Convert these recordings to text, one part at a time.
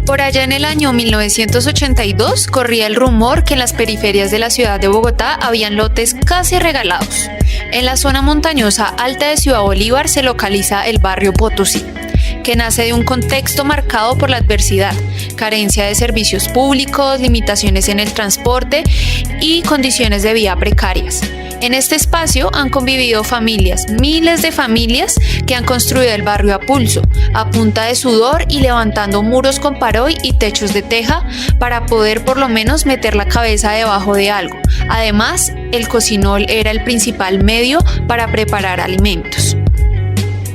Por allá en el año 1982 corría el rumor que en las periferias de la ciudad de Bogotá habían lotes casi regalados. En la zona montañosa alta de Ciudad Bolívar se localiza el barrio Potosí, que nace de un contexto marcado por la adversidad, carencia de servicios públicos, limitaciones en el transporte y condiciones de vida precarias. En este espacio han convivido familias, miles de familias que han construido el barrio a pulso, a punta de sudor y levantando muros con paroy y techos de teja para poder por lo menos meter la cabeza debajo de algo. Además, el cocinol era el principal medio para preparar alimentos.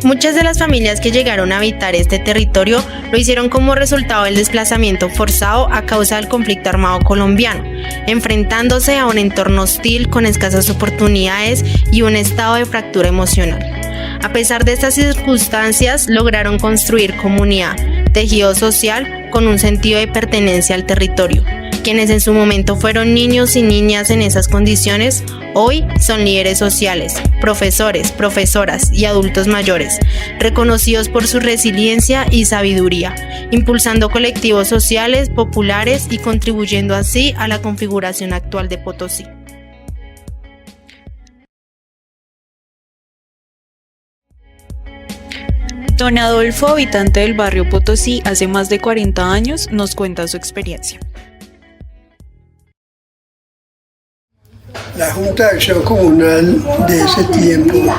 Muchas de las familias que llegaron a habitar este territorio lo hicieron como resultado del desplazamiento forzado a causa del conflicto armado colombiano, enfrentándose a un entorno hostil con escasas oportunidades y un estado de fractura emocional. A pesar de estas circunstancias, lograron construir comunidad, tejido social con un sentido de pertenencia al territorio. Quienes en su momento fueron niños y niñas en esas condiciones, hoy son líderes sociales, profesores, profesoras y adultos mayores, reconocidos por su resiliencia y sabiduría, impulsando colectivos sociales, populares y contribuyendo así a la configuración actual de Potosí. Don Adolfo, habitante del barrio Potosí hace más de 40 años, nos cuenta su experiencia. La Junta de Acción Comunal de ese tiempo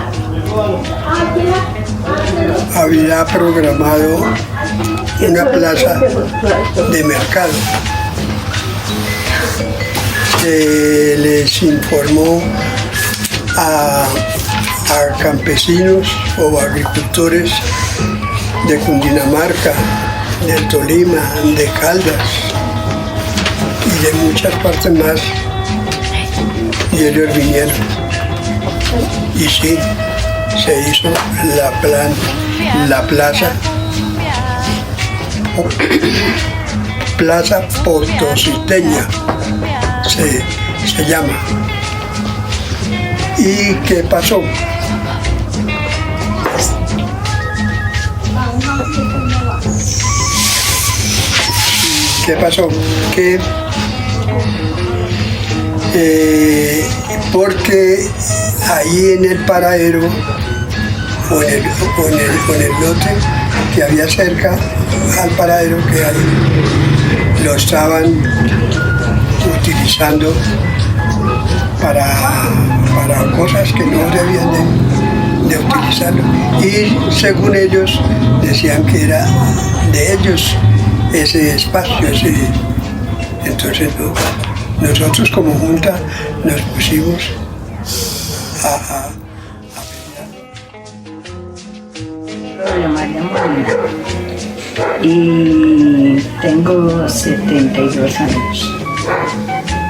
había programado una plaza de mercado. Se les informó a campesinos o agricultores de Cundinamarca, del Tolima, de Caldas y de muchas partes más. Y ellos vinieron. Y sí, se hizo la plaza potositeña, se llama. ¿Y qué pasó? Que porque ahí en el paradero o en el lote que había cerca al paradero que ahí lo estaban utilizando para cosas que no debían de utilizarlo, y según ellos decían que era de ellos ese espacio, entonces no. Nosotros como Junta nos pusimos a pelear. María Molina, y tengo 72 años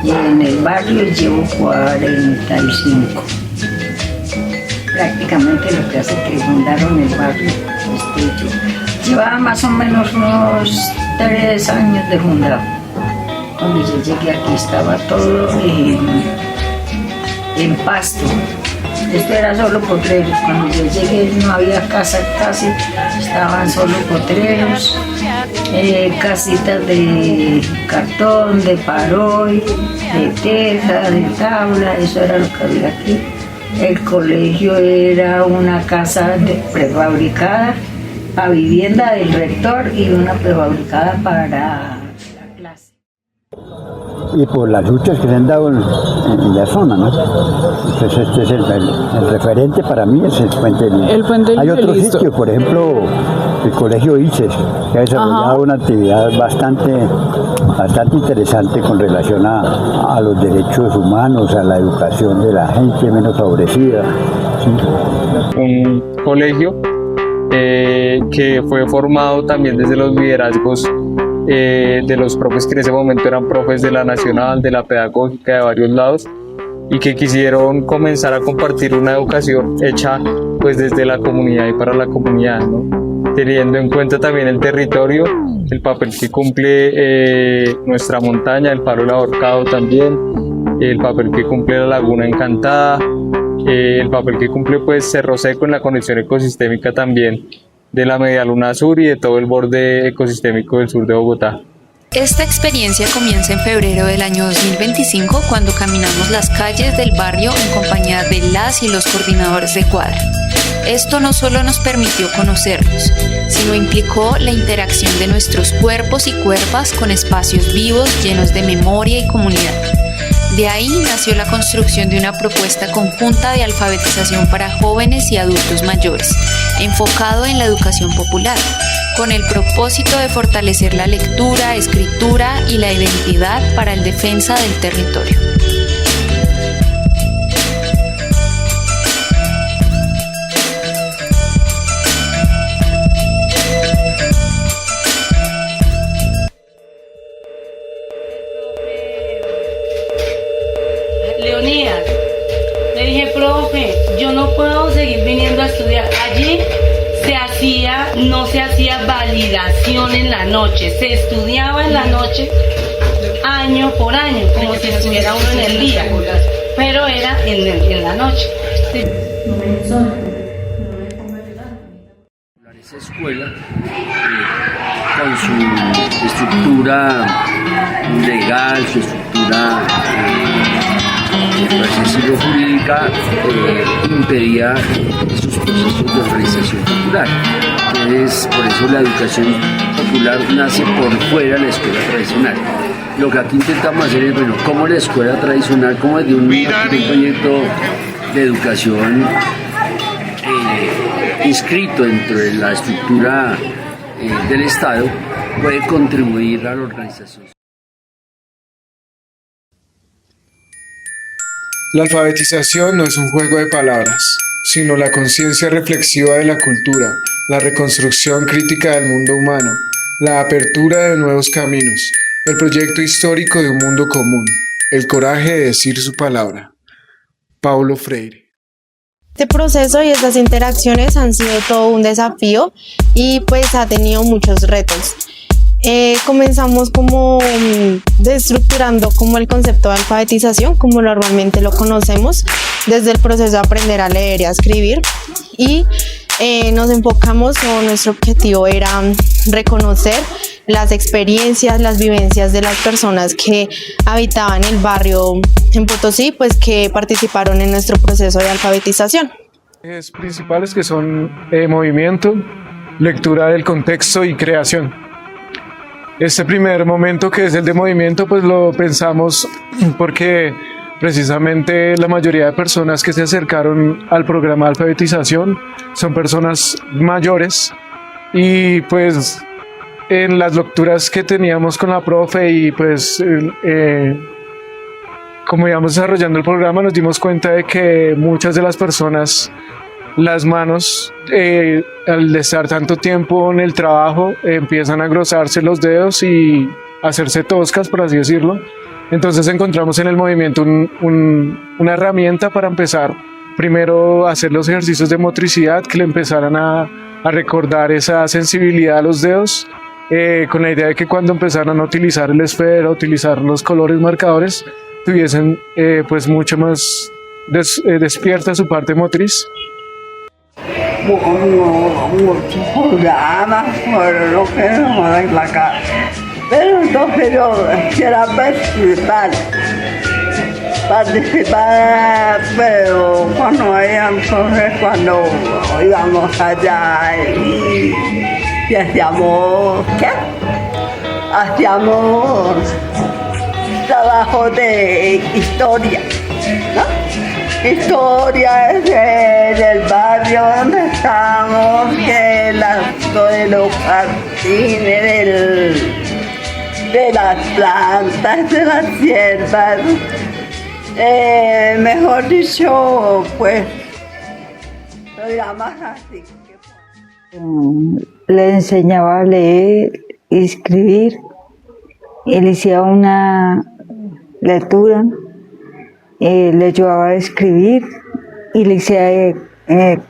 y en el barrio llevo 45. Prácticamente lo que hace que fundaron el barrio. Llevaba más o menos unos 3 años de fundado. Cuando yo llegué aquí estaba todo en pasto. Esto era solo potreros. Cuando yo llegué no había casa casi, estaban solo potreros, casitas de cartón, de paroy, de teja, de tabla, eso era lo que había aquí. El colegio era una casa prefabricada para vivienda del rector y una prefabricada para y por las luchas que se han dado en la zona, ¿no? Entonces este es el referente para mí, es el Puente del Listo. El Puente del Hay otros Listo. sitios, por ejemplo, el Colegio ICES, que ha desarrollado una actividad bastante interesante con relación a los derechos humanos, a la educación de la gente menos favorecida, ¿sí? Un colegio que fue formado también desde los liderazgos de los profes que en ese momento eran profes de la Nacional, de la Pedagógica, de varios lados, y que quisieron comenzar a compartir una educación hecha pues desde la comunidad y para la comunidad, ¿no? Teniendo en cuenta también el territorio, el papel que cumple nuestra montaña, el Palo del Ahorcado también, el papel que cumple la Laguna Encantada, el papel que cumple pues Cerro Seco en la conexión ecosistémica también de la Medialuna Sur y de todo el borde ecosistémico del sur de Bogotá. Esta experiencia comienza en febrero del año 2025 cuando caminamos las calles del barrio en compañía de las y los coordinadores de cuadra. Esto no solo nos permitió conocernos, sino implicó la interacción de nuestros cuerpos y cuerpas con espacios vivos llenos de memoria y comunidad. De ahí nació la construcción de una propuesta conjunta de alfabetización para jóvenes y adultos mayores, enfocado en la educación popular, con el propósito de fortalecer la lectura, escritura y la identidad para el defensa del territorio. Leonidas, le dije, profe, yo no puedo seguir viniendo a estudiar. Allí no se hacía validación en la noche, se estudiaba en la noche año por año, como si estuviera uno en el día, pero era en la noche. Sí. Esa escuela, con su estructura legal, su estructura por decirlo, jurídica, impedía esos procesos de organización popular. Entonces, por eso la educación popular nace por fuera de la escuela tradicional. Lo que aquí intentamos hacer es, bueno, cómo la escuela tradicional, como desde un proyecto de educación inscrito dentro de la estructura del Estado, puede contribuir a la organización. La alfabetización no es un juego de palabras, sino la conciencia reflexiva de la cultura, la reconstrucción crítica del mundo humano, la apertura de nuevos caminos, el proyecto histórico de un mundo común, el coraje de decir su palabra. Paulo Freire. Este proceso y estas interacciones han sido todo un desafío y pues ha tenido muchos retos. Comenzamos como desestructurando como el concepto de alfabetización como normalmente lo conocemos desde el proceso de aprender a leer y a escribir y nos enfocamos o nuestro objetivo era reconocer las experiencias, las vivencias de las personas que habitaban el barrio en Potosí, pues que participaron en nuestro proceso de alfabetización. Los principales que son movimiento, lectura del contexto y creación. Este primer momento que es el de movimiento pues lo pensamos porque precisamente la mayoría de personas que se acercaron al programa de alfabetización son personas mayores y pues en las lecturas que teníamos con la profe y pues como íbamos desarrollando el programa nos dimos cuenta de que muchas de las personas, las manos, al estar tanto tiempo en el trabajo, empiezan a engrosarse los dedos y hacerse toscas, por así decirlo. Entonces encontramos en el movimiento una herramienta para empezar primero a hacer los ejercicios de motricidad que le empezaran a recordar esa sensibilidad a los dedos, con la idea de que cuando empezaran a utilizar el esfero, a utilizar los colores marcadores, tuviesen pues mucho más despierta su parte motriz. Muchos programas por lo que nos dan la cara. Pero entonces yo quisiera participar, pero cuando cuando íbamos allá y hacíamos, ¿qué? Hacíamos trabajo de historia, ¿no? Historia del barrio donde estamos, de los jardines, de las plantas, de las hierbas. Mejor dicho, pues, lo llamas así. Le enseñaba a leer y escribir, y le hacía una lectura. Le ayudaba a escribir y le decía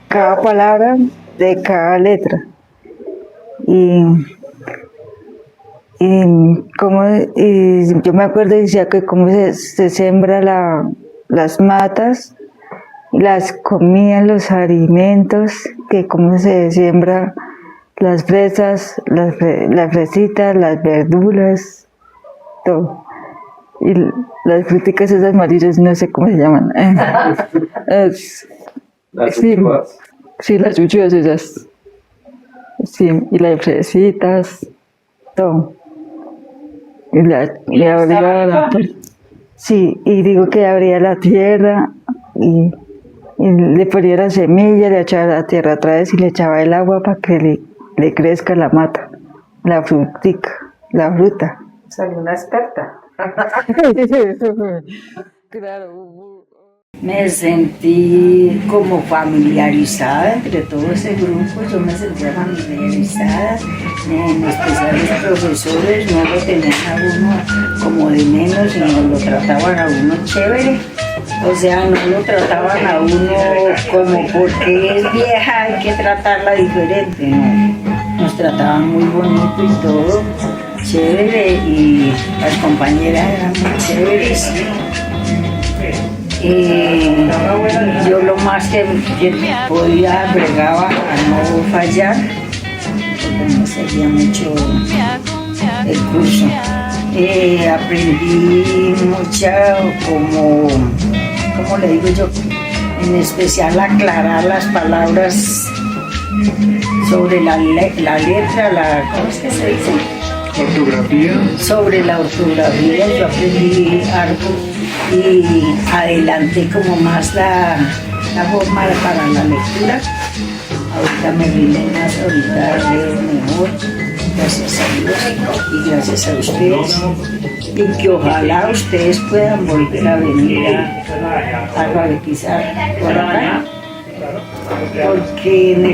cada palabra de cada letra. Y y yo me acuerdo y decía que cómo se siembra las matas, las comidas, los alimentos, que cómo se siembra las fresas, las fresitas, las verduras, todo. Y las fruticas esas amarillas, no sé cómo se llaman. Sí, las chuchas esas. Sí, y las fresitas, todo. Y abría sí, y digo que abría la tierra y le ponía la semilla, le echaba la tierra otra vez y le echaba el agua para que le crezca la mata, la frutica, la fruta. Soy una experta. Claro. Me sentí como familiarizada entre todo ese grupo, yo me sentía familiarizada, en especial los profesores no lo tenían a uno como de menos, sino lo trataban a uno chévere, o sea, no lo trataban a uno como porque es vieja hay que tratarla diferente, no, nos trataban muy bonito y todo, chévere, y las compañeras eran muy chéveres. Yo lo más que podía bregaba a no fallar, porque no seguía mucho el curso. Aprendí mucho como le digo yo, en especial aclarar las palabras sobre la letra, ¿cómo es que se dice? Ortografía. Sobre la ortografía yo aprendí harto y adelanté como más la forma para la lectura. Ahorita me rinde más, ahorita leo mejor, gracias a Dios y gracias a ustedes. Y que ojalá ustedes puedan volver a venir a alfabetizar por acá. Porque en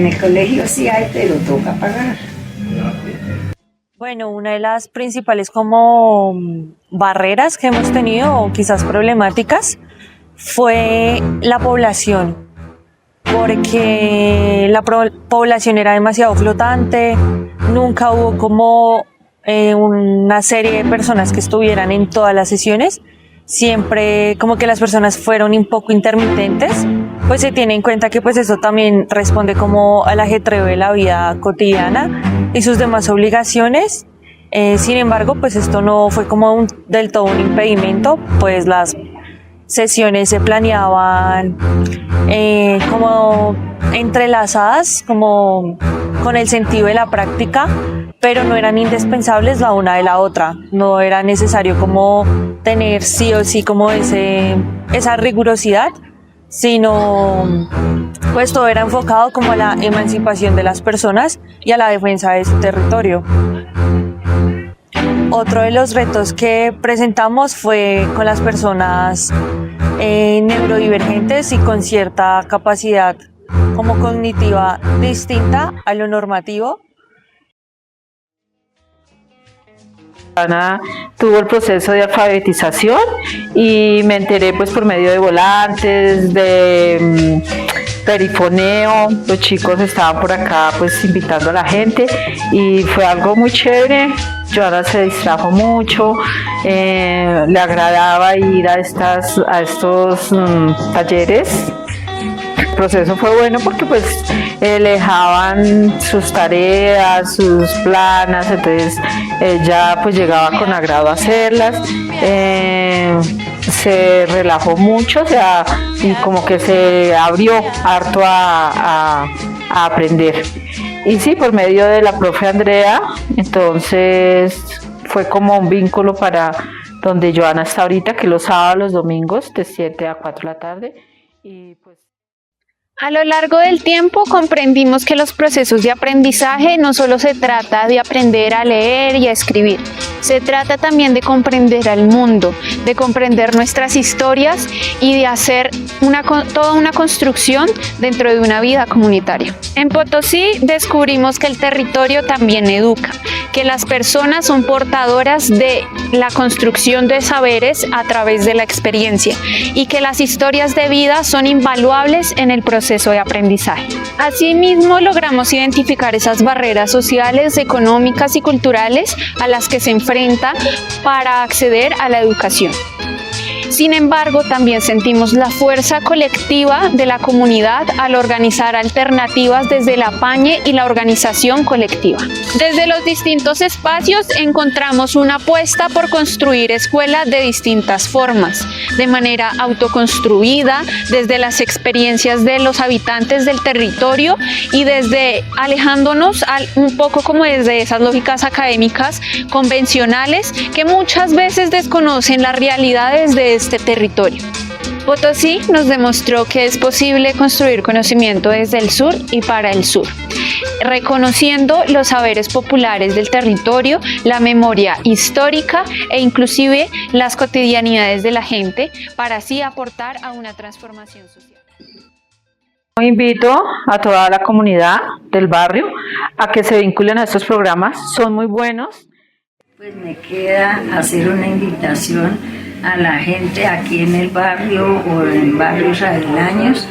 el colegio sí hay, pero toca pagar. Bueno, una de las principales como barreras que hemos tenido, o quizás problemáticas, fue la población, porque la población era demasiado flotante, nunca hubo como una serie de personas que estuvieran en todas las sesiones, siempre como que las personas fueron un poco intermitentes, pues se tiene en cuenta que pues eso también responde como al ajetreo de la vida cotidiana y sus demás obligaciones. Sin embargo, pues esto no fue como del todo un impedimento, pues las sesiones se planeaban como entrelazadas, como con el sentido de la práctica, pero no eran indispensables la una de la otra, no era necesario como tener sí o sí como esa rigurosidad, sino pues todo era enfocado como a la emancipación de las personas y a la defensa de su territorio. Otro de los retos que presentamos fue con las personas neurodivergentes y con cierta capacidad como cognitiva distinta a lo normativo. Ana tuvo el proceso de alfabetización y me enteré pues por medio de volantes, de perifoneo, los chicos estaban por acá pues invitando a la gente y fue algo muy chévere. Joana se distrajo mucho, le agradaba ir a estos talleres. El proceso fue bueno porque pues le dejaban sus tareas, sus planas, entonces ella pues llegaba con agrado a hacerlas, se relajó mucho, o sea, y como que se abrió harto a aprender. Y sí, por medio de la profe Andrea, entonces fue como un vínculo para donde Joana está ahorita, que los sábados, los domingos, de 7 a 4 de la tarde, y pues A lo largo del tiempo comprendimos que los procesos de aprendizaje no solo se trata de aprender a leer y a escribir, se trata también de comprender al mundo, de comprender nuestras historias y de hacer toda una construcción dentro de una vida comunitaria. En Potosí descubrimos que el territorio también educa, que las personas son portadoras de la construcción de saberes a través de la experiencia y que las historias de vida son invaluables en el proceso proceso de aprendizaje. Asimismo, logramos identificar esas barreras sociales, económicas y culturales a las que se enfrenta para acceder a la educación. Sin embargo, también sentimos la fuerza colectiva de la comunidad al organizar alternativas desde el apañe y la organización colectiva. Desde los distintos espacios encontramos una apuesta por construir escuelas de distintas formas, de manera autoconstruida, desde las experiencias de los habitantes del territorio y desde alejándonos un poco como desde esas lógicas académicas convencionales que muchas veces desconocen las realidades de este territorio. Potosí nos demostró que es posible construir conocimiento desde el sur y para el sur, reconociendo los saberes populares del territorio, la memoria histórica e inclusive las cotidianidades de la gente, para así aportar a una transformación social. Invito a toda la comunidad del barrio a que se vinculen a estos programas, son muy buenos. Pues me queda hacer una invitación a la gente aquí en el barrio o en barrios aledaños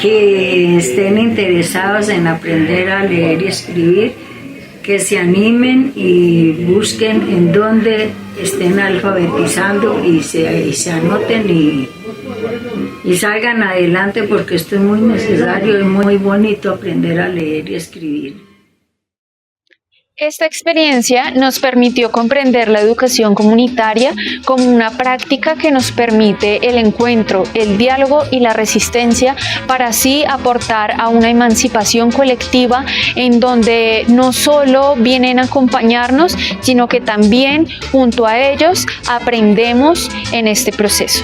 que estén interesados en aprender a leer y escribir, que se animen y busquen en dónde estén alfabetizando y se anoten y salgan adelante, porque esto es muy necesario y muy bonito aprender a leer y escribir. Esta experiencia nos permitió comprender la educación comunitaria como una práctica que nos permite el encuentro, el diálogo y la resistencia, para así aportar a una emancipación colectiva en donde no solo vienen a acompañarnos, sino que también junto a ellos aprendemos en este proceso.